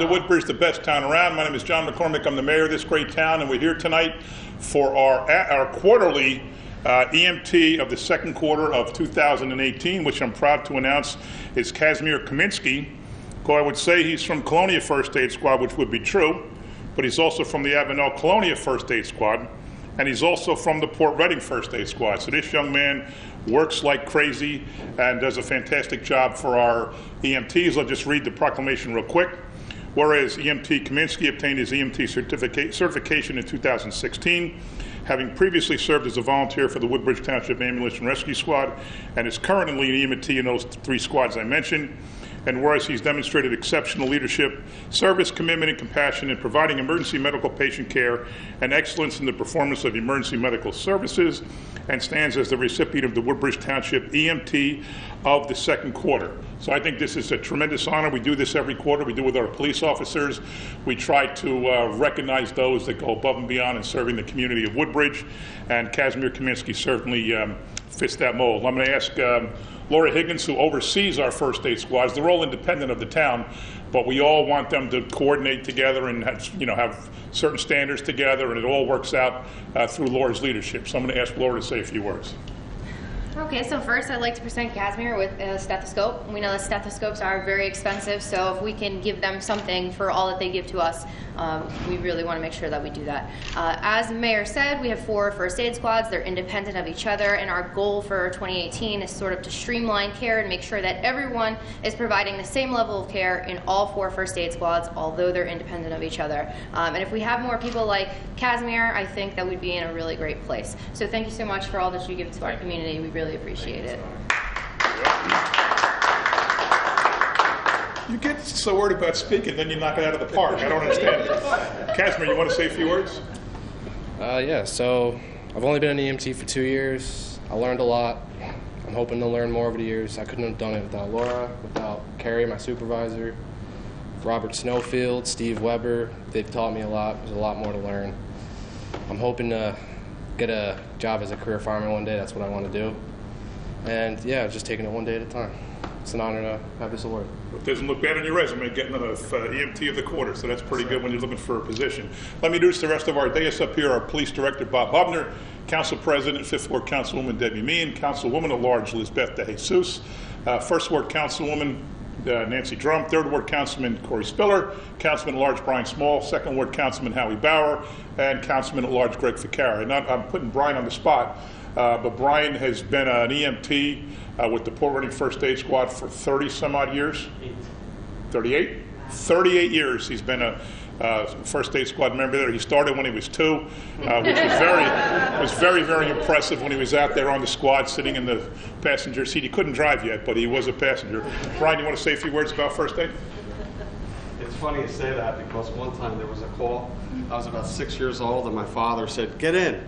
to Woodbridge, the best town around. My name is John McCormick. I'm the mayor of this great town, and we're here tonight for our quarterly EMT of the second quarter of 2018, which I'm proud to announce is Casimir Kaminsky, who I would say he's from Colonia First Aid Squad, which would be true, but he's also from the Avenel Colonia First Aid Squad, and he's also from the Port Reading First Aid Squad. So this young man works like crazy and does a fantastic job for our EMTs. I'll just read the proclamation real quick. Whereas EMT Kaminsky obtained his EMT certification in 2016, having previously served as a volunteer for the Woodbridge Township Ambulance and Rescue Squad, and is currently an EMT in those three squads I mentioned. And whereas he's demonstrated exceptional leadership, service, commitment, and compassion in providing emergency medical patient care and excellence in the performance of emergency medical services, and stands as the recipient of the Woodbridge Township EMT of the second quarter. So I think this is a tremendous honor. We do this every quarter. We do it with our police officers. We try to recognize those that go above and beyond in serving the community of Woodbridge, and Casimir Kaminsky certainly fits that mold. I'm going to ask Laura Higgins, who oversees our first aid squads. They're all independent of the town, but we all want them to coordinate together and have certain standards together, and it all works out through Laura's leadership. So I'm going to ask Laura to say a few words. Okay, so first I'd like to present Casimir with a stethoscope. We know that stethoscopes are very expensive, so if we can give them something for all that they give to us, we really want to make sure that we do that. As the mayor said, we have 4 first aid squads. They're independent of each other, and our goal for 2018 is sort of to streamline care and make sure that everyone is providing the same level of care in all 4 first aid squads, although they're independent of each other. And if we have more people like Casimir, I think that we'd be in a really great place. So thank you so much for all that you give to our community. We really appreciate it. You get so worried about speaking, then you knock it out of the park. I don't understand it. Casimir, you want to say a few words? Yeah, so I've only been an EMT for 2 years. I learned a lot. I'm hoping to learn more over the years. I couldn't have done it without Laura, without Carrie, my supervisor, Robert Snowfield, Steve Weber. They've taught me a lot. There's a lot more to learn. I'm hoping to get a job as a career fireman one day. That's what I want to do. And yeah, just taking it one day at a time. It's an honor to have this award. It doesn't look bad on your resume getting an EMT of the quarter, so that's pretty good when you're looking for a position. Let me introduce the rest of our dais up here. Our Police Director, Bob Hubner, Council President, 5th Ward Councilwoman Debbie Meehan, Councilwoman at Large, Lizbeth De Jesus, 1st Ward Councilwoman Nancy Drum, 3rd Ward Councilman Corey Spiller, Councilman at Large Brian Small, 2nd Ward Councilman Howie Bauer, and Councilman at Large Greg Ficarra. And I'm putting Brian on the spot, but Brian has been an EMT with the Port Reading First Aid Squad for 30 some odd years. 38? 38 years he's been a First Aid Squad member there. He started when he was 2, which was very, very impressive when he was out there on the squad sitting in the passenger seat. He couldn't drive yet, but he was a passenger. Brian, you want to say a few words about First Aid? It's funny you say that because one time there was a call. I was about 6 years old and my father said, "Get in."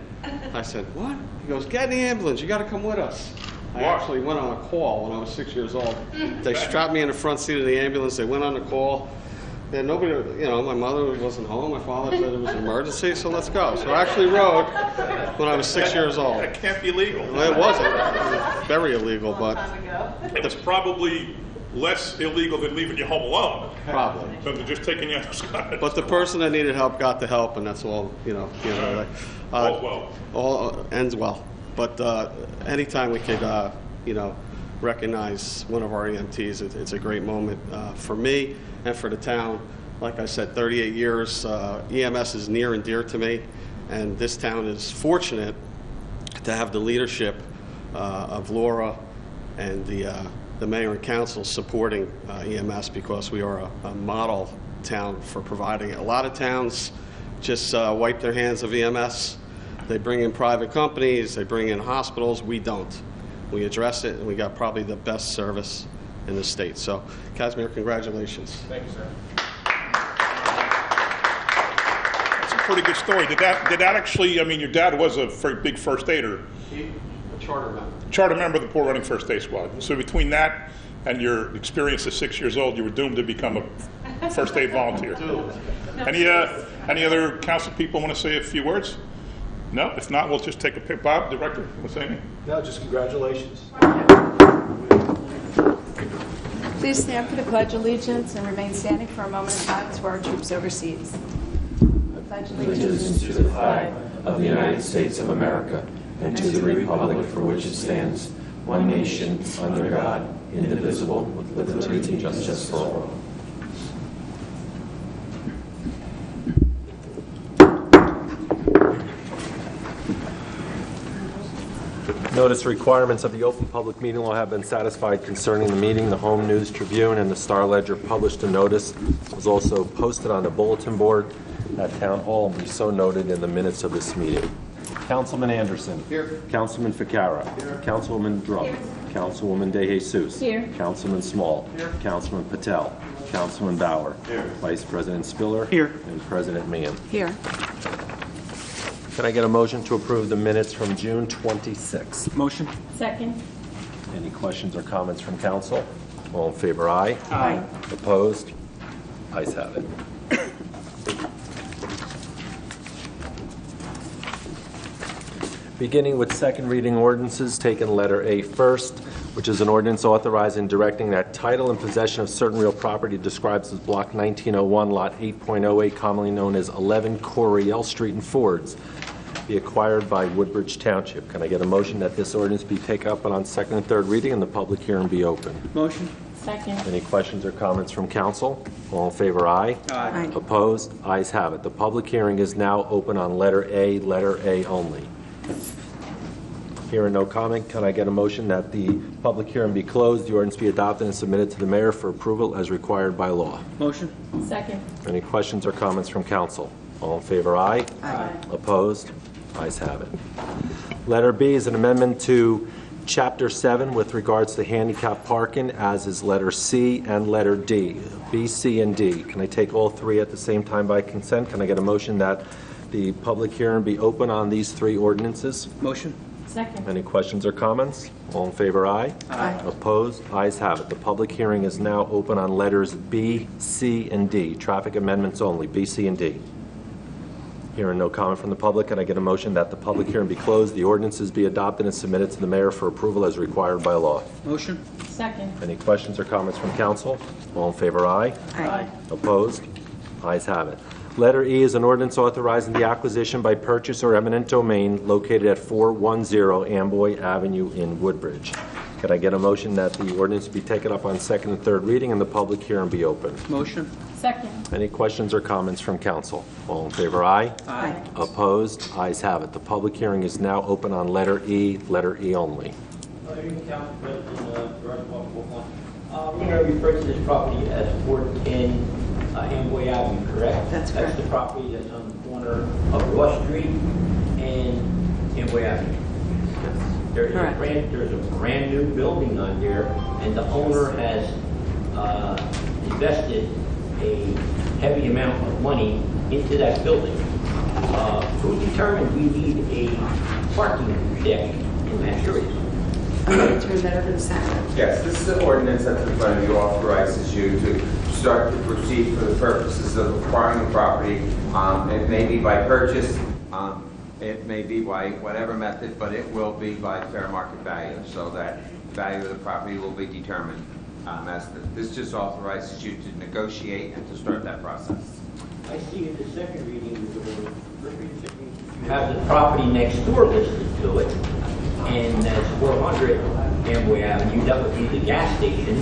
I said, "What?" He goes, "Get in the ambulance. You got to come with us." I actually went on a call when I was 6 years old. They strapped me in the front seat of the ambulance. They went on the call. And nobody, my mother wasn't home. My father said it was an emergency, so let's go. So I actually rode when I was 6 years old. That can't be legal. Well, it wasn't. It was very illegal, but it was probably less illegal than leaving you home alone. Probably. So they're just taking you outside. But the person that needed help got the help, and that's all. All's well. All ends well. But anytime we could, recognize one of our EMTs, it's a great moment for me and for the town. Like I said, 38 years. EMS is near and dear to me, and this town is fortunate to have the leadership of Laura and the mayor and council supporting EMS, because we are a model town for providing it. A lot of towns just wipe their hands of EMS. They bring in private companies, they bring in hospitals. We don't. We address it, and we got probably the best service in the state. So, Casimir, congratulations. Thank you, sir. That's a pretty good story. Did that actually, your dad was a very big first aider. A charter member. Charter member of the Port Reading First Aid Squad. So between that and your experience at 6 years old, you were doomed to become a first aid volunteer. Any other council people want to say a few words? No? If not, we'll just take a pick. Bob, Director, want to say anything? No, just congratulations. Please stand for the Pledge of Allegiance and remain standing for a moment of silence for our troops overseas. I pledge allegiance to the flag of the United States of America and to the republic for which it stands, one nation, under God, indivisible, with liberty and justice for all. Notice requirements of the open public meeting law have been satisfied concerning the meeting. The Home News Tribune and the Star Ledger published a notice. It was also posted on the bulletin board at Town Hall and be so noted in the minutes of this meeting. Councilman Anderson. Here. Councilman Ficarra. Here. Councilwoman Drum. Here. Councilwoman De Jesus. Here. Councilman Small. Here. Councilman Patel. Councilman Bauer. Here. Vice President Spiller. Here. And President Meehan. Here. Can I get a motion to approve the minutes from June 26th? Motion. Second. Any questions or comments from council? All in favor, aye. Aye. Opposed? Ayes have it. Beginning with second reading ordinances, taken letter A first, which is an ordinance authorizing and directing that title and possession of certain real property described as Block 1901, Lot 8.08, commonly known as 11 Coriel Street in Fords, be acquired by Woodbridge Township. Can I get a motion that this ordinance be taken up on second and third reading and the public hearing be open? Motion. Second. Any questions or comments from council? All in favor, aye. Aye. Opposed? Ayes have it. The public hearing is now open on letter A only. Hearing no comment, can I get a motion that the public hearing be closed, the ordinance be adopted and submitted to the mayor for approval as required by law? Motion. Second. Any questions or comments from council? All in favor, aye. Aye. Opposed? Ayes have it. Letter B is an amendment to Chapter 7 with regards to handicap parking, as is letter C and letter D. B, C, and D. Can I take all three at the same time by consent? Can I get a motion that the public hearing be open on these three ordinances? Motion. Second. Any questions or comments? All in favor, aye. Aye. Opposed? Ayes have it. The public hearing is now open on letters B, C, and D. Traffic amendments only, B, C, and D. Hearing no comment from the public, can I get a motion that the public hearing be closed, the ordinances be adopted and submitted to the mayor for approval as required by law? Motion. Second. Any questions or comments from council? All in favor, aye. Aye. Opposed? Ayes have it. Letter E is an ordinance authorizing the acquisition by purchase or eminent domain located at 410 Amboy Avenue in Woodbridge. Can I get a motion that the ordinance be taken up on second and third reading and the public hearing be open? Motion. Second. Any questions or comments from council? All in favor, aye. Aye. Opposed? Ayes have it. The public hearing is now open on letter E only. Council President, we're going to refer to this property as 410 Amboy Avenue, correct? That's correct. That's the property that's on the corner of Ross Street and Amboy Avenue. There's a brand new building on there, and the owner has invested a heavy amount of money into that building. So we determined we need a parking deck in that area. I'm going to turn that over to Sarah. Yes, this is an ordinance that's in front of you, authorizes you to start to proceed for the purposes of acquiring the property. It may be by purchase, it may be by whatever method, but it will be by fair market value, so that the value of the property will be determined. This just authorizes you to negotiate and to start that process. I see in the second reading, you have the property next door listed to it, and that's 400 Amboy Avenue. That would be the gas station.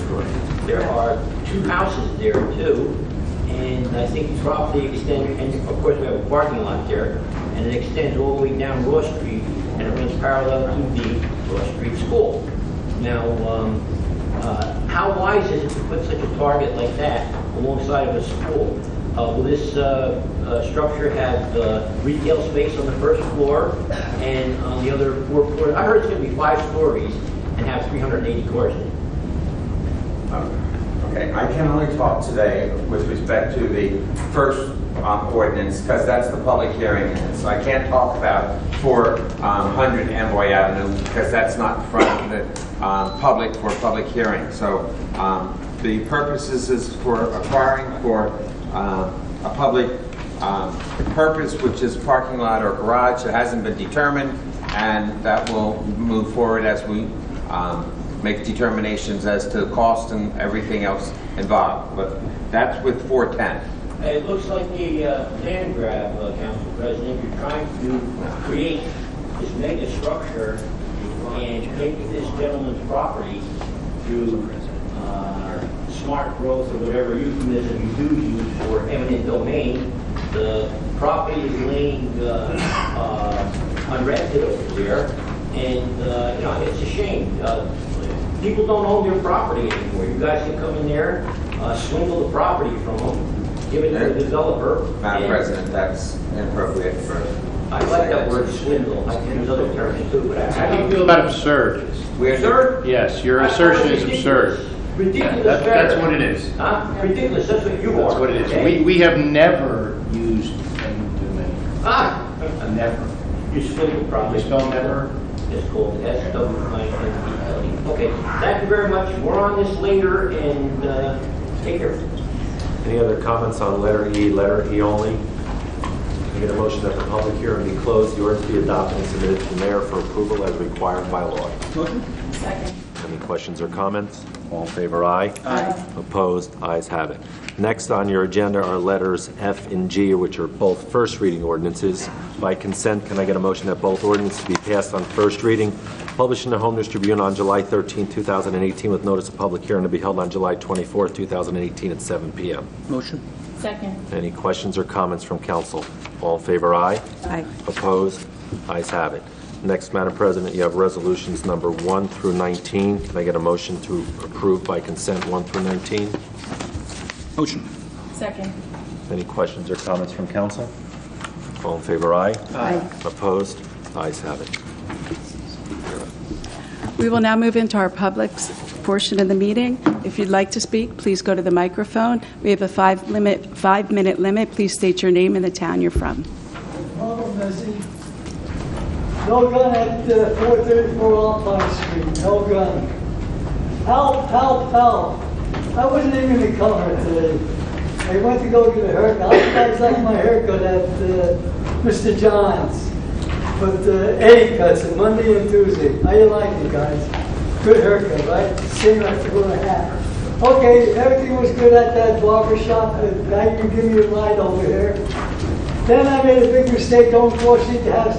There are two houses there too, and I think the property extends, and of course we have a parking lot there, and it extends all the way down Ross Street, and it runs parallel to the Ross Street School. Now, how wise is it to put such a target like that alongside of a school? Will this structure have retail space on the first floor and on the other 4 floors? I heard it's going to be 5 stories and have 380 cars in it. Okay, I can only talk today with respect to the first ordinance, because that's the public hearing. So I can't talk about 400 Amboy Avenue, because that's not in front of the public for public hearing. So the purposes is for acquiring for a public purpose, which is parking lot or garage. It hasn't been determined, and that will move forward as we make determinations as to cost and everything else involved. But that's with 410. It looks like a land grab, Council President. You're trying to create this mega structure and take this gentleman's property through smart growth or whatever euphemism you do use for eminent domain. The property is laying unrented over there, and it's a shame. People don't own their property anymore. You guys can come in there, swindle the property from them, give it to the developer. Madam President, that's inappropriate for... I like that word swindle. I can use other terms too, but How do you feel about absurd? Absurd? Yes, your assertion is absurd. Ridiculous. That's what it is. Huh? Ridiculous. That's what you are. That's what it is. Okay? We have never used eminent domain. Never. You swindle the property. You spell never? It's called SWINDLE. Okay, thank you very much. More on this later, and take care. Any other comments on letter E only? I get a motion that the public hearing be closed, the ordinance be adopted and submitted to the mayor for approval as required by law. Second. Any questions or comments? All in favor, aye. Aye. Opposed? Ayes have it. Next on your agenda are letters F and G, which are both first reading ordinances. By consent, can I get a motion that both ordinances be passed on first reading, published in the Home News Tribune on July 13, 2018, with notice of public hearing to be held on July 24, 2018 at 7 p.m.? Second. Any questions or comments from council? All in favor, aye. Aye. Opposed? Ayes have it. Next, Madam President, you have resolutions number 1 through 19. Can I get a motion to approve by consent 1 through 19? Second. Any questions or comments from council? All in favor, aye. Aye. Opposed? Ayes have it. We will now move into our public portion of the meeting. If you'd like to speak, please go to the microphone. We have a 5-minute limit. Please state your name and the town you're from. No gun at 434 Alpine Street. No gun. Help, help, help. I wasn't even going to come here today. I went to go get a haircut. I guys like my haircut at Mr. John's. But A cuts it Monday and Tuesday. How you like it, guys? Good haircut, right? Same after what I have. Okay, everything was good at that barber shop. The guy can give me a ride over here. Then I made a big mistake going across the street to have,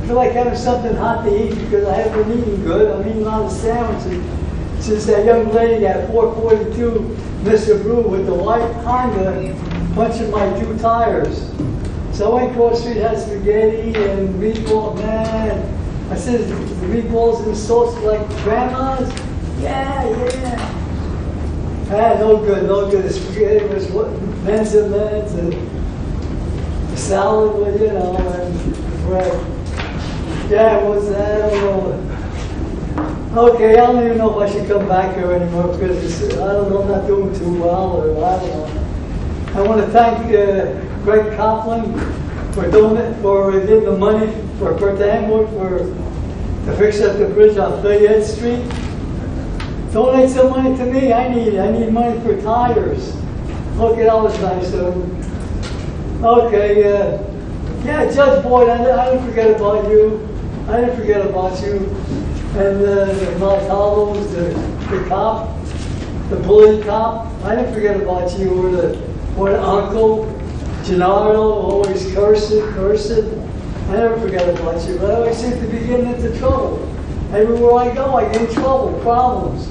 feel like having something hot to eat because I haven't been eating good. I'm eating a lot of sandwiches. Since that young lady at 442, Mr. Brew, with the white Honda, punching my 2 tires. So I went across the street, had spaghetti and meatball. Man, I said, the meatballs and sauce like grandma's? Yeah. Ah, no good. The spaghetti was men's and the salad was, and the bread. Yeah, it was, I don't know. Okay, I don't even know if I should come back here anymore because I don't know, I'm not doing too well, or I don't know. I want to thank Greg Coughlin for giving the money for Kurt Hamburg to fix up the bridge on 38th Street. Donate some money to me. I need money for tires. Okay, that was nice of him. Okay, yeah, Judge Boyd, I didn't forget about you. And the Montalos, the cop, the bully cop, I didn't forget about you. Or the uncle, Gennaro, always cursing. I never forget about you, but I always seem to be getting into trouble. Everywhere I go, I get in trouble, problems.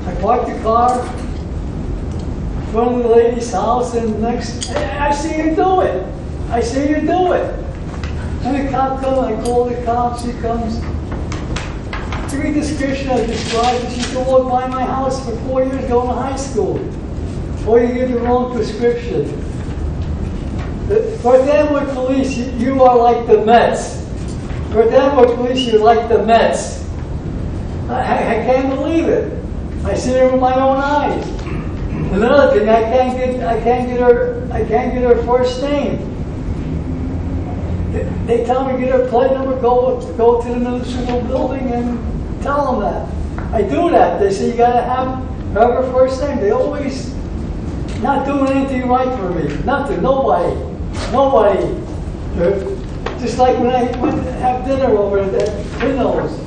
I park the car in front of the lady's house, and I see you do it. And the cop comes, I call the cop, she comes. Every description I described, she used to walk by my house for 4 years going to high school. Or you give the wrong prescription. For Denver police, you are like the Mets. For Denver police, you're like the Mets. I can't believe it. I see it with my own eyes. Another thing, I can't get her first name. They tell me get her plate number, go to the municipal building and tell them that. I do that. They say you gotta have her first name. They always not doing anything right for me. Nothing. Nobody. Just like when I went to have dinner over at Pinno's.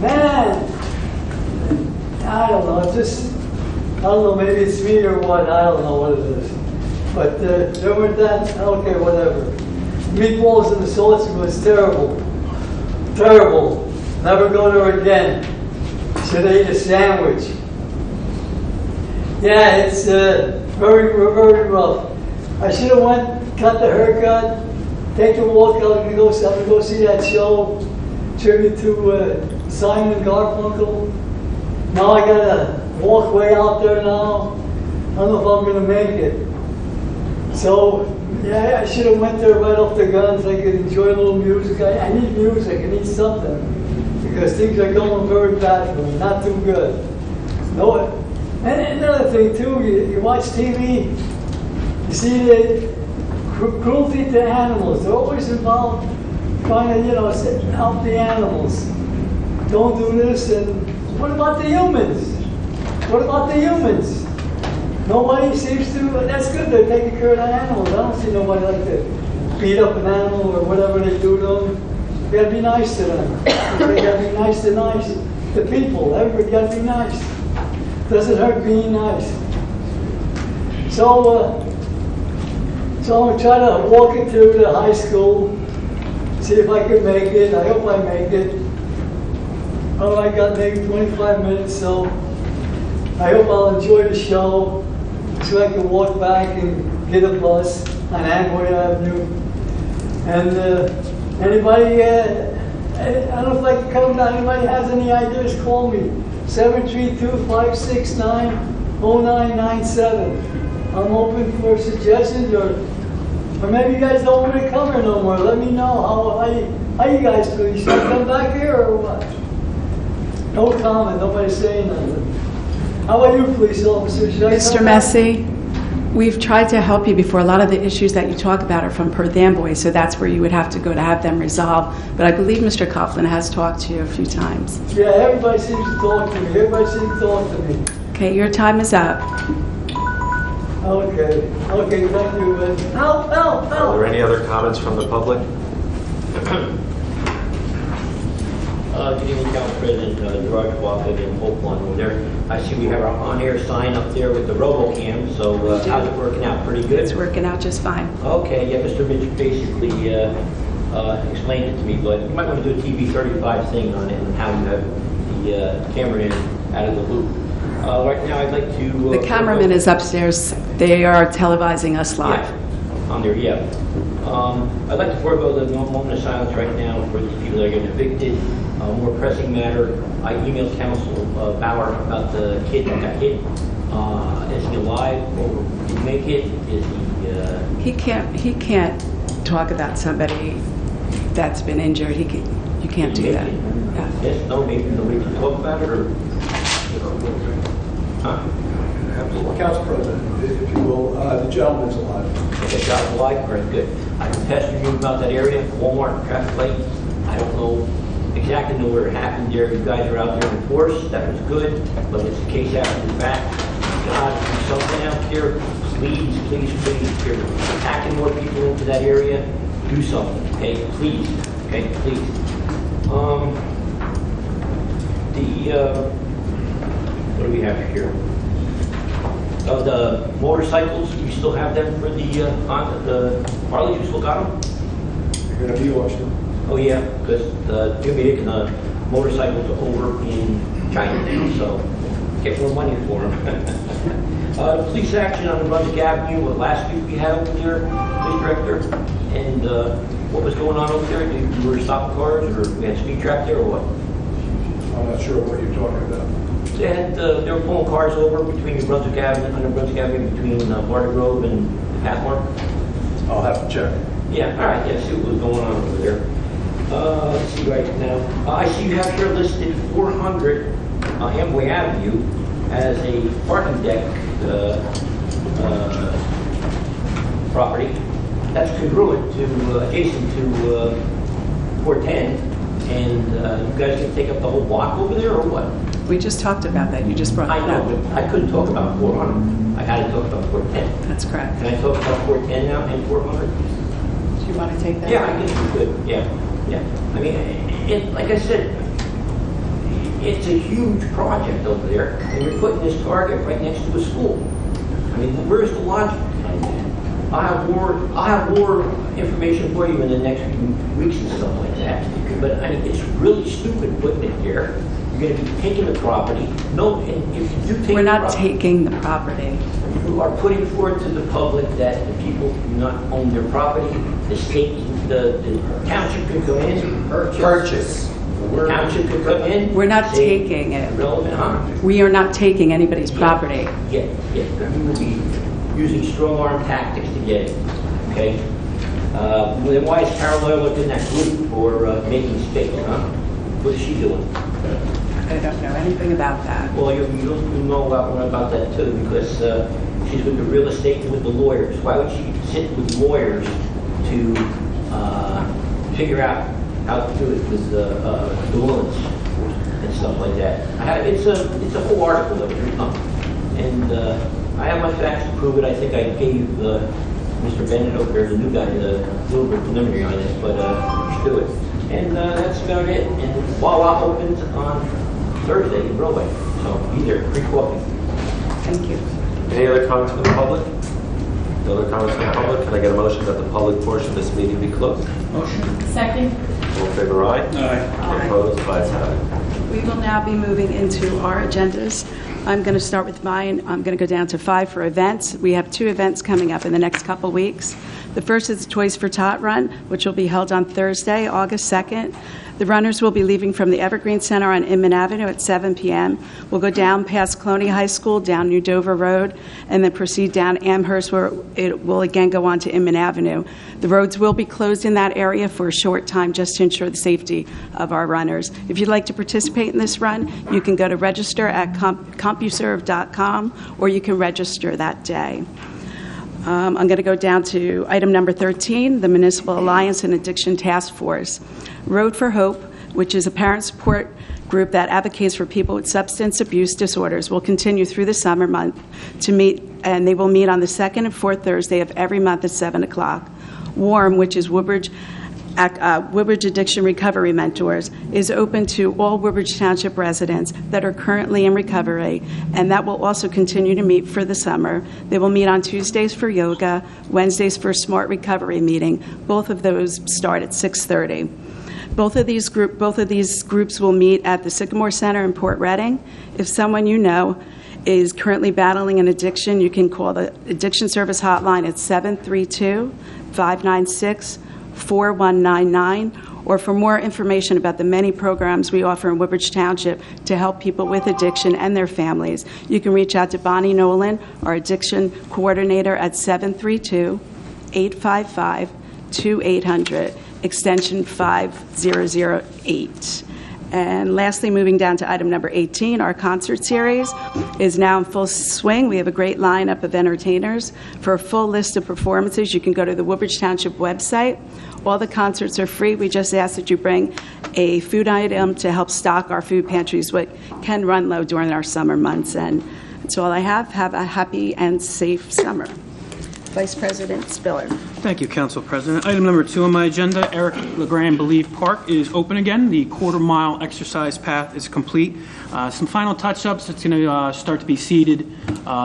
Man, I don't know, it's just, I don't know, maybe it's me or what, I don't know what it is. But there were that, okay, whatever. Meatballs and the sausage was terrible. Terrible. Never go there again. Should have ate a sandwich. Yeah, it's very rough. I should have went, got the haircut, take a walk out and go see that show, tribute to Simon and Garfunkel. Now I gotta walk way out there now. I don't know if I'm gonna make it. So, yeah, I should have went there right off the guns. I could enjoy a little music. I need music, I need something. Because things are going very bad for me, not too good. No, and another thing too, you watch TV, you see the cruelty to animals. They're always involved trying to, help the animals. Don't do this, and what about the humans? What about the humans? Nobody seems to, that's good, they're taking care of the animals. I don't see nobody like to beat up an animal or whatever they do to them. You gotta be nice to them. They gotta be nice to people. Everybody gotta be nice. Doesn't hurt being nice. So I'm gonna try to walk into the high school, see if I can make it. I hope I make it. Oh, I got maybe 25 minutes, so I hope I'll enjoy the show, so I can walk back and get a bus on Amboy Avenue. And anybody, I don't know if I can come down, anybody has any ideas, call me. 732-569-0997. I'm open for suggestions, or maybe you guys don't want me to come here no more. Let me know how you guys feel. Should I come back here or what? No comment, nobody's saying nothing. How about you, police officer? Should I Mr. come back? Messi, we've tried to help you before. A lot of the issues that you talk about are from Perth Amboy, so that's where you would have to go to have them resolved. But I believe Mr. Coughlin has talked to you a few times. Yeah, everybody seems to talk to me. Everybody seems to talk to me. Okay, your time is up. Okay, thank you. Help! Are there any other comments from the public? Good evening, Council President George Walker and Hope One over there. I see we have our on-air sign up there with the RoboCam, so how's it working out? Pretty good? It's working out just fine. Okay, yeah, Mr. Mitch basically explained it to me, but you might want to do a TV 35 thing on it and how you have the cameraman out of the loop. Right now, I'd like to... The cameraman is upstairs. They are televising us live. Yeah, on there, yeah. I'd like to forego the moment of silence right now for these people that are getting evicted. More pressing matter, I emailed Council Bauer about the kid that got hit. Is he alive, or did he make it? Is he... He can't talk about somebody that's been injured. You can't do that. Yeah. Yes, no, maybe nobody can talk about it, or... Huh? Council President, if you will, the gentleman's alive. Okay, got alive, all right, good. I can pester you about that area, Walmart, traffic light. I don't know exactly where it happened there. You guys are out there in force, that was good, but it's a case after the fact. God, do something out there. Please, if you're packing more people into that area, do something, okay? Please, okay, please. What do we have here? The motorcycles, you still have them for the Harley? You still got them? You're going to be watching. Oh yeah, because you're making the motorcycles over in China now, so get more money for them. Police action on the Brunswick Avenue. Last week we had over there, police director, and what was going on over there? You were stopping cars, or we had speed trap there, or what? I'm not sure what you're talking about. They were pulling cars over between Brunswick Avenue, under Brunswick Avenue, between Barter Grove and Pathmark. I'll have to check. Yeah, all right, yeah, see what was going on over there. Let's see right now. I see you have here listed 400 Amboy Avenue as a parking deck property. That's congruent to, adjacent to 410. And you guys can take up the whole block over there, or what? We just talked about that. You just brought I that know, up. but I couldn't talk about 400. I had to talk about 410. That's correct. Can I talk about 410 now and 400? Do you want to take that? Yeah, I guess you could. Yeah. I mean, like I said, it's a huge project over there, and you're putting this target right next to a school. I mean, where's the logic behind that? I'll have more information for you in the next few weeks and stuff like that. But I mean, it's really stupid putting it here. You're going to be taking the property. No, and if you do take We're not the property, taking the property. you are putting forward to the public that the people do not own their property. The state, the township can come in, purchase. The township can come in. We're not say, taking it. Relevant, huh? We are not taking anybody's property. Yeah. We will be using strong arm tactics to get it. Okay. Then why is Carol Loyal in that group for making space, huh? What is she doing? I don't know anything about that. Well, you know about that too, because she's with the real estate and with the lawyers. Why would she sit with lawyers to figure out how to do it with the loans and stuff like that? It's a whole article that was written up, and I have my facts to prove it. I think I gave Mr. Bennett over there, the new guy, the little bit preliminary on this, but we should do it. And that's about it. And Wawa opens on Thursday in Broadway, so be there, free coffee. Thank you. Any other comments from the public? No other comments from the public? Can I get a motion that the public portion of this meeting be closed? Motion. Second. All in favor, aye? Aye. Opposed? Ayes have it. We will now be moving into our agendas. I'm going to start with mine. I'm going to go down to 5 for events. We have 2 events coming up in the next couple weeks. The first is the Toys for Tot Run, which will be held on Thursday, August 2nd. The runners will be leaving from the Evergreen Center on Inman Avenue at 7 p.m. We'll go down past Cloney High School, down New Dover Road, and then proceed down Amherst, where it will again go on to Inman Avenue. The roads will be closed in that area for a short time just to ensure the safety of our runners. If you'd like to participate in this run, you can go to register at CompuServe.com, or you can register that day. I'm going to go down to item number 13, the Municipal Alliance and Addiction Task Force. Road for Hope, which is a parent support group that advocates for people with substance abuse disorders, will continue through the summer month to meet, and they will meet on the second and fourth Thursday of every month at 7 o'clock. WARM, which is Woodbridge Addiction Recovery Mentors, is open to all Woodbridge Township residents that are currently in recovery, and that will also continue to meet for the summer. They will meet on Tuesdays for yoga, Wednesdays for a smart recovery meeting. Both of those start at 6:30. Both of these groups will meet at the Sycamore Center in Port Reading. If someone you know is currently battling an addiction, you can call the Addiction Service Hotline at 732-596-4199, or for more information about the many programs we offer in Woodbridge Township to help people with addiction and their families, you can reach out to Bonnie Nolan, our addiction coordinator, at 732-855-2800, extension 5008. And lastly, moving down to item number 18, our concert series is now in full swing. We have a great lineup of entertainers. For a full list of performances, you can go to the Woodbridge Township website. All the concerts are free. We just ask that you bring a food item to help stock our food pantries, what can run low during our summer months. And that's all I have. Have a happy and safe summer. Vice President Spiller. Thank you, Council President. Item number 2 on my agenda, Eric LeGrand Believe Park is open again. The quarter-mile exercise path is complete. Some final touch-ups. It's going to start to be seeded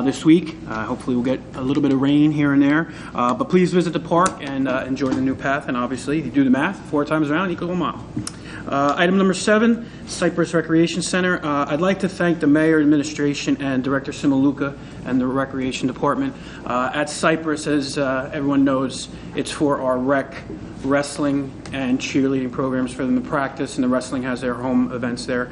this week. Hopefully we'll get a little bit of rain here and there. But please visit the park and enjoy the new path. And obviously, if you do the math, 4 times around equals a mile. Item number 7, Cypress Recreation Center. I'd like to thank the Mayor, Administration, and Director Simaluka and the Recreation Department. At Cypress, as everyone knows, it's for our rec, wrestling, and cheerleading programs for them to practice, and the wrestling has their home events there.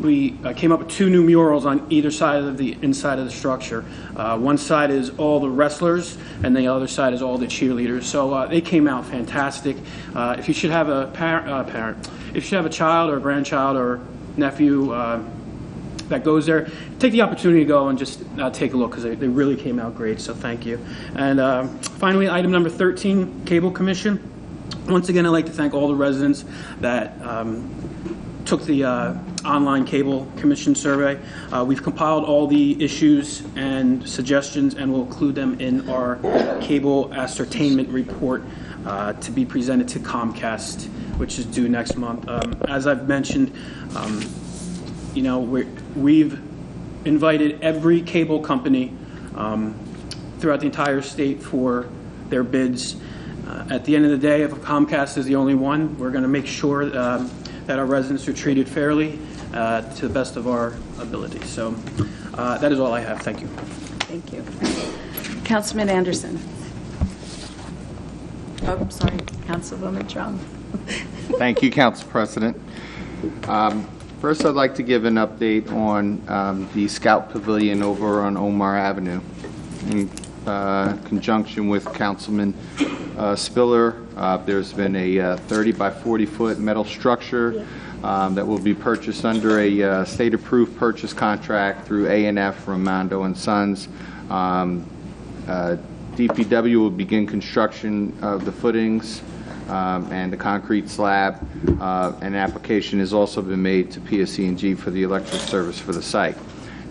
We came up with 2 new murals on either side of the inside of the structure. One side is all the wrestlers, and the other side is all the cheerleaders. So they came out fantastic. If you should have a if you should have a child or a grandchild or nephew that goes there, take the opportunity to go and just take a look, because they really came out great. So thank you. And finally, item number 13, Cable Commission. Once again, I'd like to thank all the residents that took the online cable commission survey. We've compiled all the issues and suggestions, and we'll include them in our cable ascertainment report to be presented to Comcast, which is due next month. As I've mentioned, You know, we've invited every cable company throughout the entire state for their bids. At the end of the day, if Comcast is the only one, we're going to make sure that our residents are treated fairly to the best of our ability. So that is all I have. Thank you. Thank you. Councilman Anderson. Oh, sorry, Councilwoman Drum. Thank you, Council President. First, I'd like to give an update on the Scout Pavilion over on Omar Avenue. In conjunction with Councilman Spiller, there's been a 30 by 40 foot metal structure that will be purchased under a state-approved purchase contract through A&F, Raimondo and Sons. DPW will begin construction of the footings and the concrete slab. An application has also been made to PSE&G for the electric service for the site.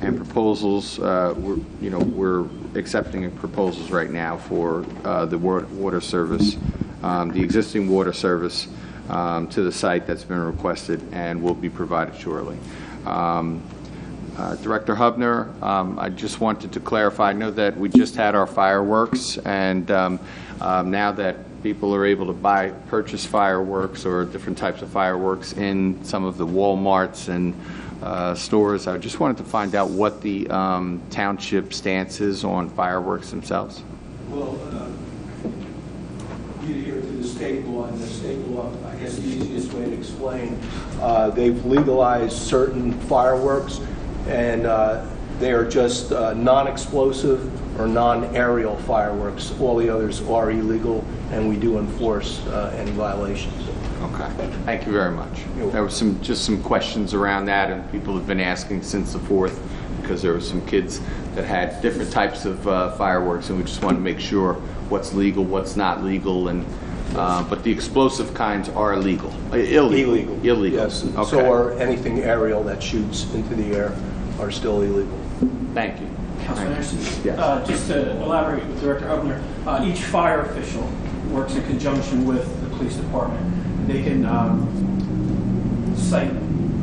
And proposals, we're accepting proposals right now for the water service, the existing water service to the site that's been requested and will be provided shortly. Director Hubner, I just wanted to clarify. I know that we just had our fireworks, and now that people are able to purchase fireworks or different types of fireworks in some of the Walmarts and stores, I just wanted to find out what the township stance is on fireworks themselves. Well, you adhere to the state law, and the state law, I guess the easiest way to explain, they've legalized certain fireworks, and they are just non-explosive or non-aerial fireworks. All the others are illegal, and we do enforce any violations. Okay, thank you very much. There was just some questions around that, and people have been asking since the 4th because there were some kids that had different types of fireworks, and we just want to make sure what's legal, what's not legal, and but the explosive kinds are illegal. Illegal. Yes. Okay. So are anything aerial that shoots into the air are still illegal. Thank you. Councilman Anderson, Yes. just to elaborate with Director Hubner, each fire official works in conjunction with the police department. They can cite,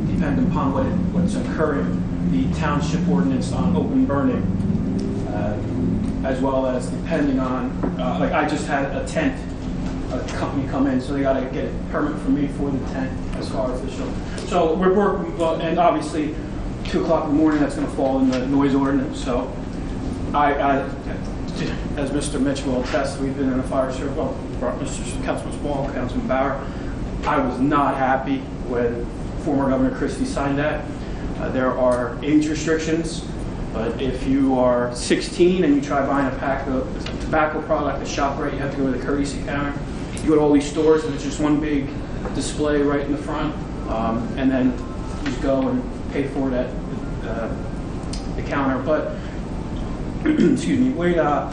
depending upon what's occurring, the township ordinance on open burning, as well as depending on, like I just had a tent, a company come in, so they got to get a permit from me for the tent as far as official. So we're working, well, and obviously 2 o'clock in the morning, that's going to fall in the noise ordinance. So as Mr. Mitch will attest, we've been in a fire service, well, Mr. Councilman Small, Councilman Bauer. I was not happy when former Governor Christie signed that. There are age restrictions, but if you are 16 and you try buying a pack of tobacco product at ShopRite, you have to go to the courtesy counter. You go to all these stores and it's just one big display right in the front, and then you just go and pay for it at the counter. But excuse me, the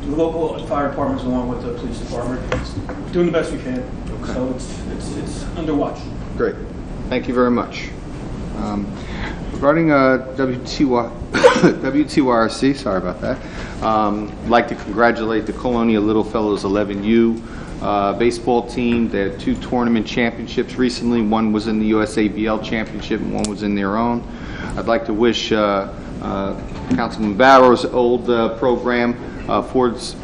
local fire departments along with the police department doing the best we can. Okay. So it's under watch. Great. Thank you very much. Regarding WTYRC, sorry about that, I'd like to congratulate the Colonia Little Fellows 11U baseball team. They had 2 tournament championships recently. One was in the USABL championship and one was in their own. I'd like to wish Councilman Barrow's old program, Ford's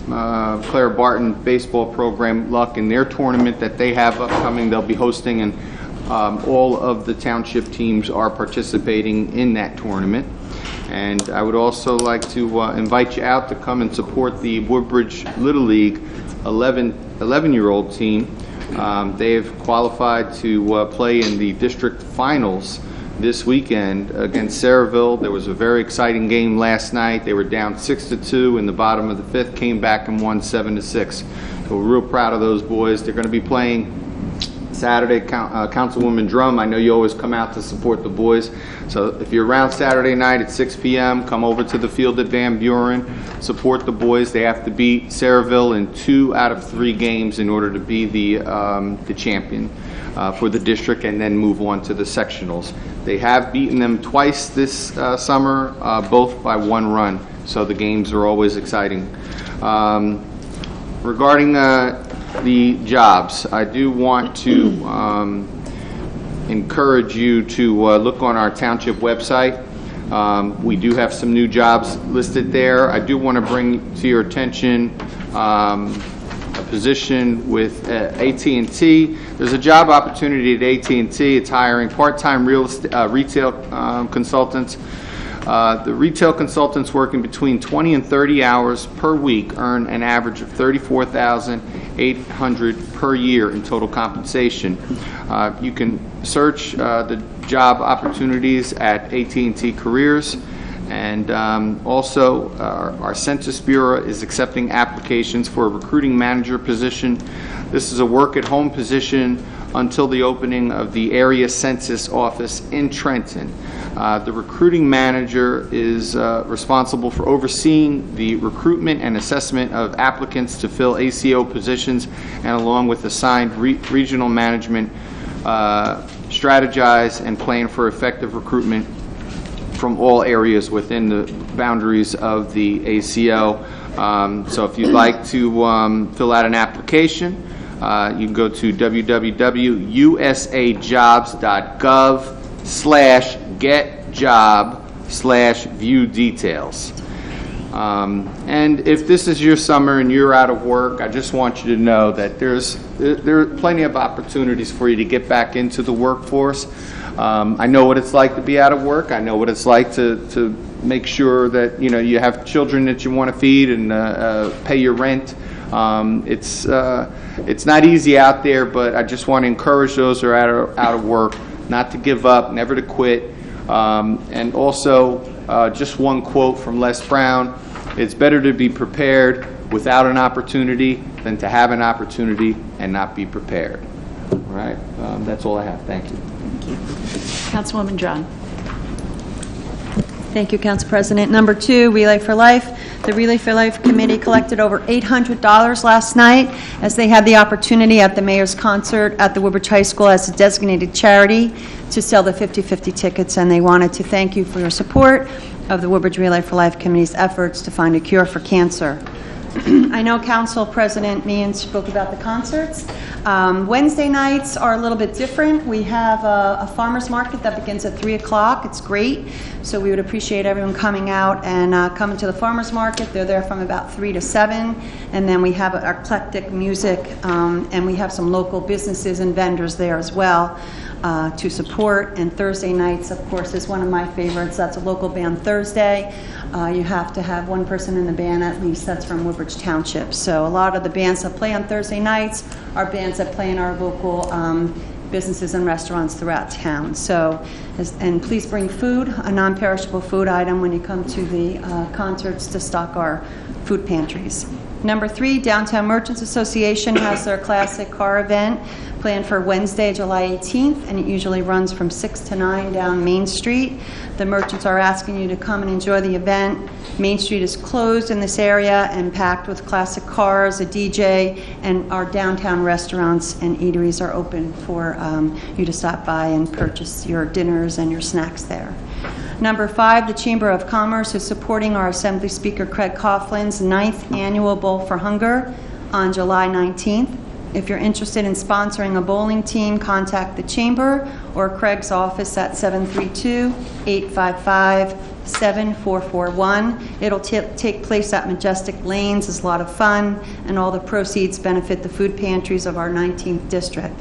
Claire Barton baseball program, luck in their tournament that they have upcoming. They'll be hosting, and all of the township teams are participating in that tournament. And I would also like to invite you out to come and support the Woodbridge Little League 11-year-old team. They've qualified to play in the district finals this weekend against Saraville. There was a very exciting game last night. They were down 6-2 in the bottom of the 5th, came back and won 7-6. So we're real proud of those boys. They're going to be playing Saturday. Councilwoman Drum, I know you always come out to support the boys. So if you're around Saturday night at 6 p.m., come over to the field at Van Buren, support the boys. They have to beat Saraville in 2 out of 3 games in order to be the champion for the district and then move on to the sectionals. They have beaten them twice this summer, both by 1 run. So the games are always exciting. Regarding the jobs, I do want to encourage you to look on our township website. We do have some new jobs listed there. I do want to bring to your attention a position with AT&T. There's a job opportunity at AT&T. It's hiring part-time retail consultants. The retail consultants working between 20 and 30 hours per week earn an average of $34,800 per year in total compensation. You can search the job opportunities at AT&T Careers. And also, our Census Bureau is accepting applications for a recruiting manager position. This is a work-at-home position until the opening of the area census office in Trenton. The recruiting manager is responsible for overseeing the recruitment and assessment of applicants to fill ACO positions, and along with assigned regional management, strategize and plan for effective recruitment from all areas within the boundaries of the ACO. So if you'd like to fill out an application, you can go to www.usajobs.gov/getjob/view details. And if this is your summer and you're out of work, I just want you to know that there are plenty of opportunities for you to get back into the workforce. I know what it's like to be out of work. I know what it's like to make sure that you have children that you want to feed and pay your rent. It's not easy out there, but I just want to encourage those who are out of work not to give up, never to quit. And also, just one quote from Les Brown: "It's better to be prepared without an opportunity than to have an opportunity and not be prepared." All right, that's all I have. Thank you. Councilwoman John. Thank you, Council President. Number 2, Relay for Life. The Relay for Life Committee collected over $800 last night as they had the opportunity at the Mayor's concert at the Woodbridge High School as a designated charity to sell the 50/50 tickets, and they wanted to thank you for your support of the Woodbridge Relay for Life Committee's efforts to find a cure for cancer. I know Council President Meehan spoke about the concerts. Wednesday nights are a little bit different. We have a farmer's market that begins at 3 o'clock. It's great. So we would appreciate everyone coming out and coming to the farmer's market. They're there from about 3 to 7. And then we have eclectic music, and we have some local businesses and vendors there as well to support. And Thursday nights, of course, is one of my favorites. That's a local band Thursday. You have to have one person in the band at least that's from Woodbridge Township. So a lot of the bands that play on Thursday nights are bands that play in our local businesses and restaurants throughout town. So, and please bring food, a non-perishable food item when you come to the concerts to stock our food pantries. Number 3, Downtown Merchants Association has their classic car event planned for Wednesday, July 18th, and it usually runs from 6 to 9 down Main Street. The merchants are asking you to come and enjoy the event. Main Street is closed in this area and packed with classic cars, a DJ, and our downtown restaurants and eateries are open for you to stop by and purchase your dinners and your snacks there. Number 5, the Chamber of Commerce is supporting our Assembly Speaker Craig Coughlin's 9th annual Bowl for Hunger on July 19th. If you're interested in sponsoring a bowling team, contact the Chamber or Craig's office at 732-855-7441. It'll take place at Majestic Lanes. It's a lot of fun, and all the proceeds benefit the food pantries of our 19th district.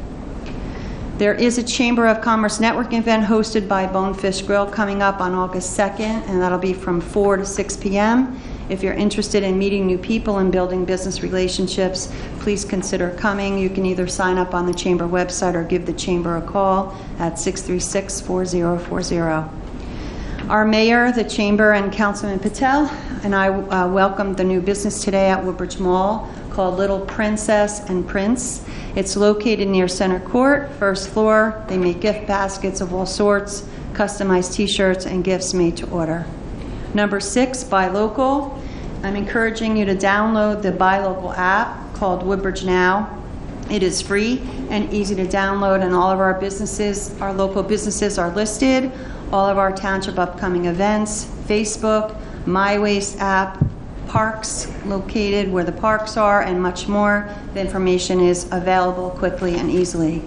There is a Chamber of Commerce networking event hosted by Bonefish Grill coming up on August 2nd, and that'll be from 4 to 6 p.m. If you're interested in meeting new people and building business relationships, please consider coming. You can either sign up on the Chamber website or give the Chamber a call at 636-4040. Our Mayor, the Chamber, and Councilman Patel and I welcomed the new business today at Woodbridge Mall called Little Princess and Prince. It's located near Center Court, first floor. They make gift baskets of all sorts, customized t-shirts, and gifts made to order. Number 6, Buy Local. I'm encouraging you to download the Buy Local app called Woodbridge Now. It is free and easy to download, and all of our businesses, our local businesses are listed, all of our township upcoming events, Facebook, My Waste app, parks located where the parks are, and much more. The information is available quickly and easily.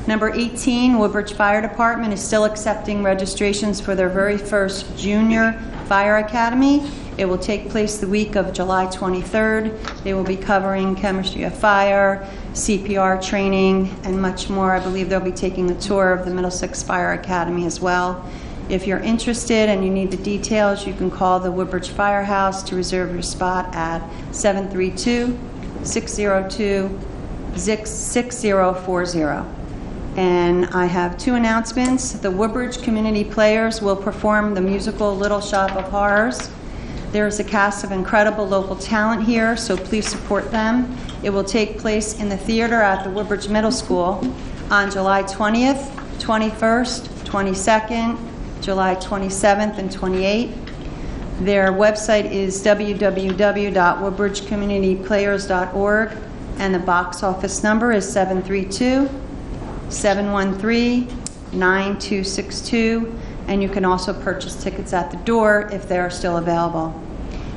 Number 18, Woodbridge Fire Department is still accepting registrations for their very first Junior Fire Academy. It will take place the week of July 23rd. They will be covering chemistry of fire, CPR training, and much more. I believe they'll be taking a tour of the Middlesex Fire Academy as well. If you're interested and you need the details, you can call the Woodbridge Firehouse to reserve your spot at 732-602-6040. And I have two announcements. The Woodbridge Community Players will perform the musical Little Shop of Horrors. There is a cast of incredible local talent here, so please support them. It will take place in the theater at the Woodbridge Middle School on July 20th, 21st, 22nd, July 27th, and 28th. Their website is www.woodbridgecommunityplayers.org, and the box office number is 732-713-9262, and you can also purchase tickets at the door if they are still available.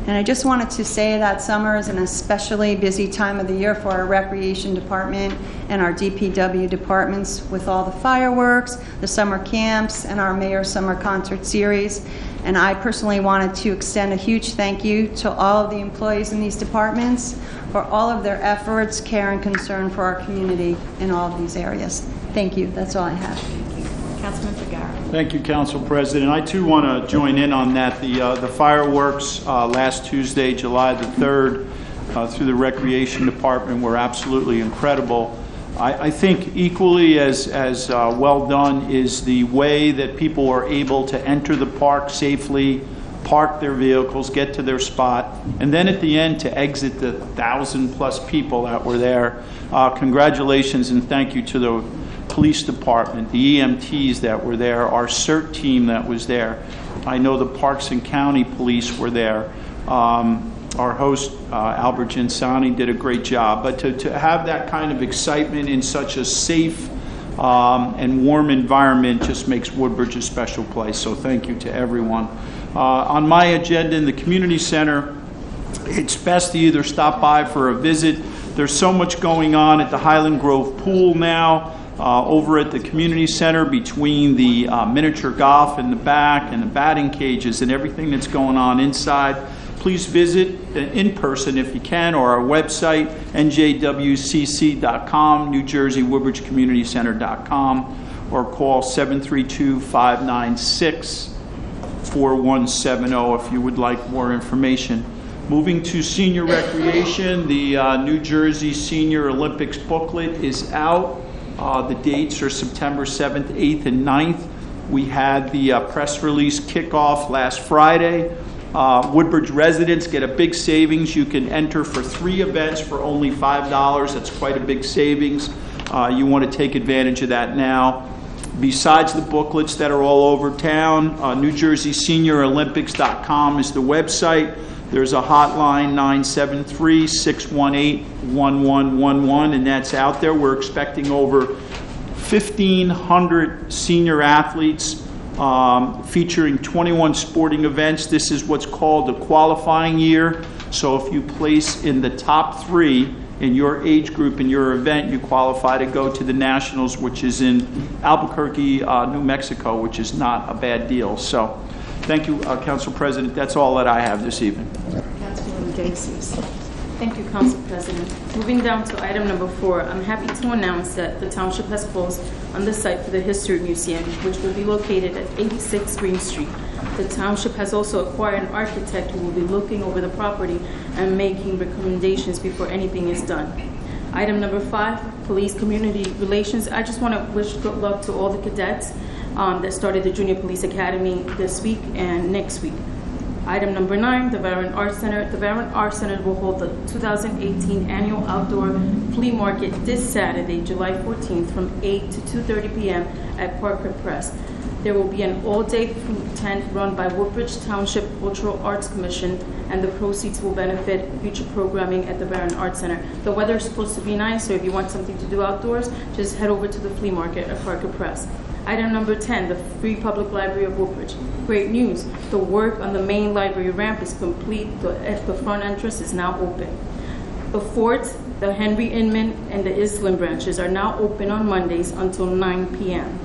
And I just wanted to say that summer is an especially busy time of the year for our recreation department and our DPW departments with all the fireworks, the summer camps, and our Mayor's Summer Concert Series. And I personally wanted to extend a huge thank you to all of the employees in these departments for all of their efforts, care, and concern for our community in all of these areas. Thank you. That's all I have. Councilman Figueroa. Thank you, Council President. I too want to join in on that. The fireworks last Tuesday, July the 3rd, through the Recreation Department were absolutely incredible. I think equally as well done is the way that people are able to enter the park safely, park their vehicles, get to their spot, and then at the end to exit the 1,000+ people that were there. Congratulations and thank you to the police department, the EMTs that were there, our CERT team that was there. I know the Parks and County Police were there. Our host, Albert Ginsani, did a great job. But to have that kind of excitement in such a safe and warm environment just makes Woodbridge a special place. So thank you to everyone. On my agenda in the community center, it's best to either stop by for a visit. There's so much going on at the Highland Grove Pool now. Over at the community center, between the miniature golf in the back and the batting cages and everything that's going on inside, please visit in person if you can, or our website, njwcc.com, NewJerseyWoodbridgeCommunityCenter.com, or call 732-596-4170 if you would like more information. Moving to senior recreation, the New Jersey Senior Olympics booklet is out. The dates are September 7th, 8th, and 9th. We had the press release kickoff last Friday. Woodbridge residents get a big savings. You can enter for 3 events for only $5. That's quite a big savings. You want to take advantage of that now. Besides the booklets that are all over town, NewJerseySeniorOlympics.com is the website. There's a hotline, 973-618-1111, and that's out there. We're expecting over 1,500 senior athletes featuring 21 sporting events. This is what's called the qualifying year. So if you place in the top 3 in your age group in your event, you qualify to go to the Nationals, which is in Albuquerque, New Mexico, which is not a bad deal. So thank you, Council President. That's all that I have this evening. Councilwoman Daisies. Thank you, Council President. Moving down to item number 4, I'm happy to announce that the Township has closed on the site for the History Museum, which will be located at 86 Green Street. The Township has also acquired an architect who will be looking over the property and making recommendations before anything is done. Item number 5, Police Community Relations. I just want to wish good luck to all the cadets that started the Junior Police Academy this week and next week. Item number 9, the Veteran Arts Center. The Veteran Arts Center will hold the 2018 Annual Outdoor Flea Market this Saturday, July 14th, from 8 to 2:30 p.m. at Parker Press. There will be an all-day food tent run by Woodbridge Township Cultural Arts Commission, and the proceeds will benefit future programming at the Veteran Arts Center. The weather is supposed to be nice, so if you want something to do outdoors, just head over to the flea market at Parker Press. Item number 10, the Free Public Library of Woodbridge. Great news, the work on the main library ramp is complete. The front entrance is now open. The fort The Henry Inman and the Island branches are now open on Mondays until 9 p.m.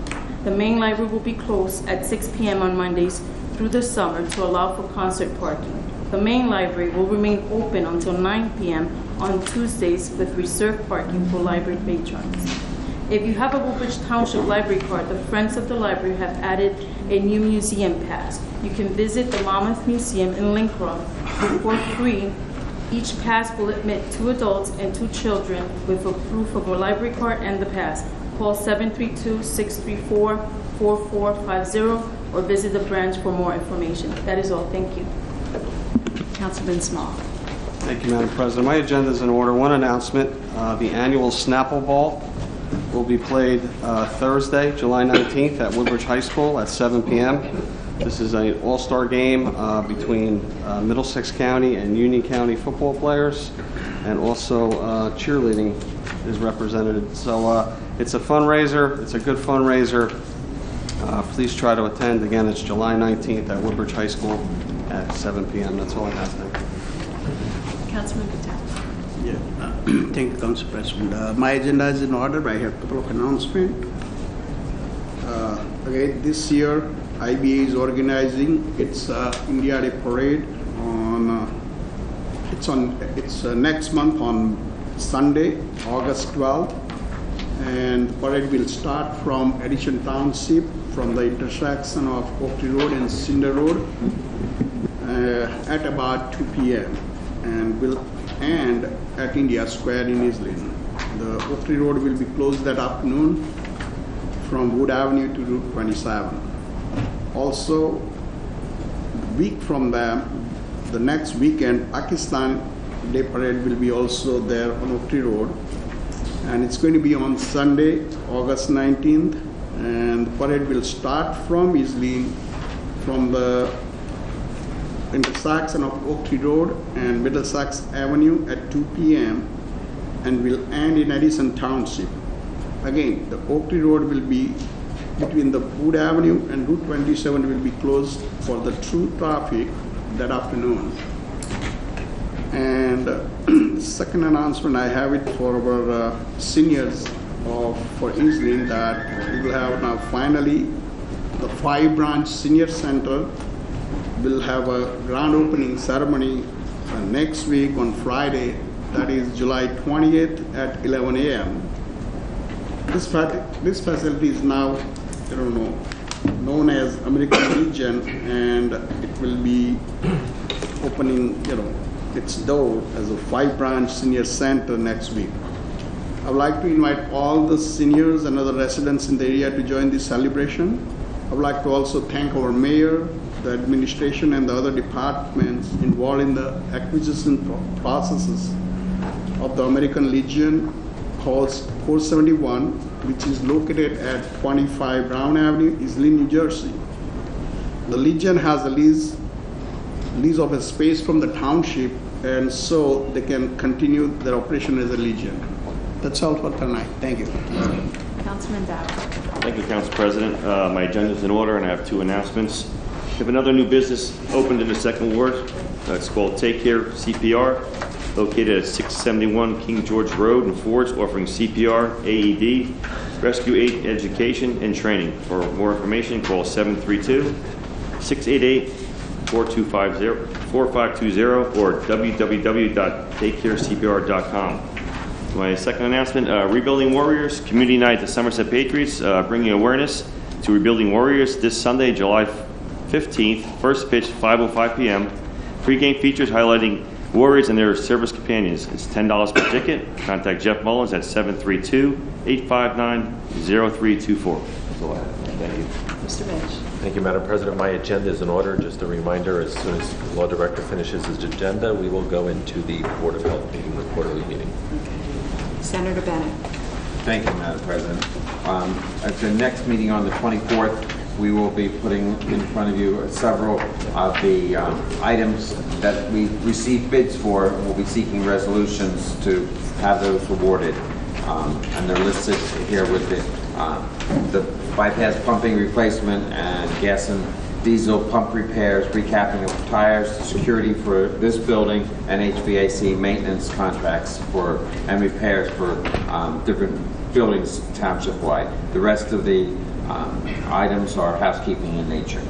The main library will be closed at 6 p.m. on Mondays through the summer to allow for concert parking. The main library will remain open until 9 p.m. on Tuesdays with reserved parking for library patrons. If you have a Woodbridge Township library card, the Friends of the Library have added a new museum pass. You can visit the Monmouth Museum in Lincroft for free. Each pass will admit 2 adults and 2 children with a proof of a library card and the pass. Call 732-634-4450 or visit the branch for more information. That is all. Thank you. Councilman Small. Thank you, Madam President. My agenda is in order. One announcement, the annual Snapple Ball will be played Thursday, July 19th at Woodbridge High School at 7 p.m. This is an all-star game between Middlesex County and Union County football players, and also cheerleading is represented. So it's a fundraiser. It's a good fundraiser. Please try to attend. Again, it's July 19th at Woodbridge High School at 7 p.m. That's all I have. Thank you. Councilman Patel. Yeah. Thank you, Council President. My agenda is in order. I have a couple of announcements. Again, this year, IBA is organizing its India Day Parade on. It's next month on Sunday, August 12th, and the parade will start from Edison Township, from the intersection of Oak Tree Road and Cinder Road, at about 2 p.m. and will end at India Square in Islin. The Oak Tree Road will be closed that afternoon from Wood Avenue to Route 27. Also, the week from the next weekend, Pakistan Day Parade will be also there on Oak Tree Road, and it's going to be on Sunday, August 19th, and the parade will start from Islin, from the intersection of Oak Tree Road and Middlesex Avenue at 2 p.m. and will end in Edison Township. Again, the Oak Tree Road will be between the Wood Avenue and Route 27 will be closed for the through traffic that afternoon. And the second announcement, I have it for our seniors for Islin, that we will have now finally the 5-branch senior center will have a grand opening ceremony next week on Friday, that is July 20th at 11 a.m. This facility is now, known as American Legion, and it will be opening, its door as a 5-branch senior center next week. I would like to invite all the seniors and other residents in the area to join this celebration. I would like to also thank our mayor, the administration, and the other departments involved in the acquisition processes of the American Legion House 471, which is located at 25 Brown Avenue, Islin, New Jersey. The Legion has a lease of a space from the township, and so they can continue their operation as a Legion. That's all for tonight. Thank you. Councilman Dow. Thank you, Council President. My agenda is in order, and I have 2 announcements. We have another new business opened in the 2nd Ward. It's called Take Care CPR, located at 671 King George Road in Fords, offering CPR, AED, rescue aid education, and training. For more information, call 732-688-4520 or www.takecarecpr.com. My second announcement, Rebuilding Warriors, Community Night at the Somerset Patriots, bringing awareness to Rebuilding Warriors this Sunday, July 15th, first pitch, 5:05 p.m. Pre-game features highlighting Warriors and their service companions. It's $10 per ticket. Contact Jeff Mullins at 732-859-0324. That's all I have. Thank you. Mr. Bench. Thank you, Madam President. My agenda is in order. Just a reminder, as soon as the Law Director finishes his agenda, we will go into the Board of Health meeting, the quarterly meeting. Senator Bennett. Thank you, Madam President. At the next meeting on the 24th, we will be putting in front of you several of the items that we received bids for. We'll be seeking resolutions to have those awarded. And they're listed here with the bypass pumping replacement and gas and diesel pump repairs, recapping of tires, security for this building, and HVAC maintenance contracts and repairs for different buildings township-wide. The rest of the items are housekeeping in nature.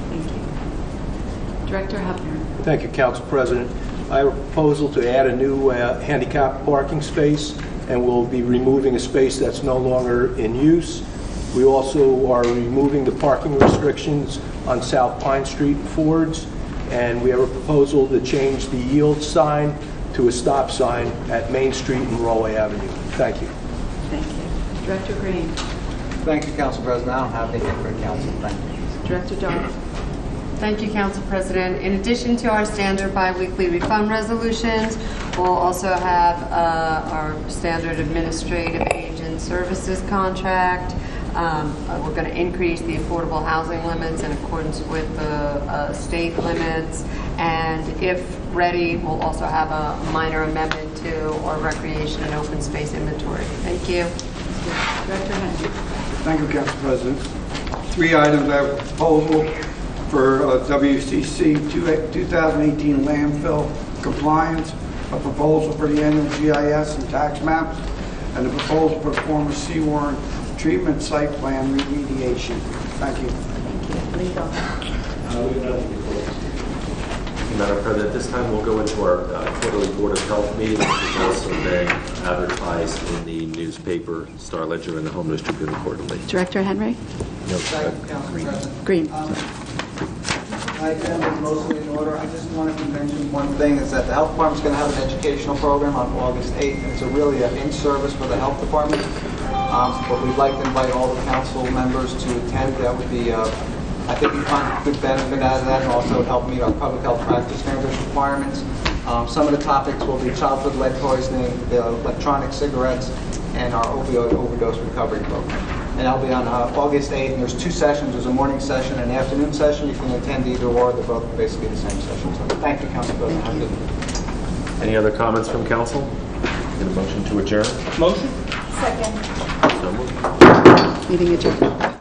Thank you. Director Hubner. Thank you, Council President. I have a proposal to add a new handicap parking space, and we'll be removing a space that's no longer in use. We also are removing the parking restrictions on South Pine Street in Fords, and we have a proposal to change the yield sign to a stop sign at Main Street and Rolway Avenue. Thank you. Thank you. Director Green. Thank you, Council President. I don't have anything for Council. Thank you. Director Darden. Thank you, Council President. In addition to our standard biweekly refund resolutions, we'll also have our standard administrative agent services contract. We're going to increase the affordable housing limits in accordance with the state limits. And if ready, we'll also have a minor amendment to our recreation and open space inventory. Thank you. Director Henry. Thank you, Council President. 3 items I have a proposal for WCC 2018 landfill compliance, a proposal for the annual GIS and tax maps, and a proposal for the former Seawarren treatment site plan remediation. Thank you. Thank you. Legal. Madam President, at this time we'll go into our quarterly Board of Health meeting, which is also then advertised in the newspaper, Star Ledger, and the Home News Tribune accordingly. Director Henry. No, Thank you, Council President. Green. My agenda is mostly in order. I just wanted to mention one thing, is that the Health Department's going to have an educational program on August 8th. It's really an in-service for the Health Department. But we'd like to invite all the council members to attend. That would be, I think we find a good benefit out of that, and also help meet our public health practice standards requirements. Some of the topics will be childhood lead poisoning, the electronic cigarettes, and our opioid overdose recovery program. And that'll be on August 8th, and there's 2 sessions. There's a morning session and an afternoon session. You can attend either or. They're both basically the same session. So thank you, Council President. Have a good day. Any other comments from council? Get a motion to adjourn? Motion? Second. So moved. Meeting adjourned.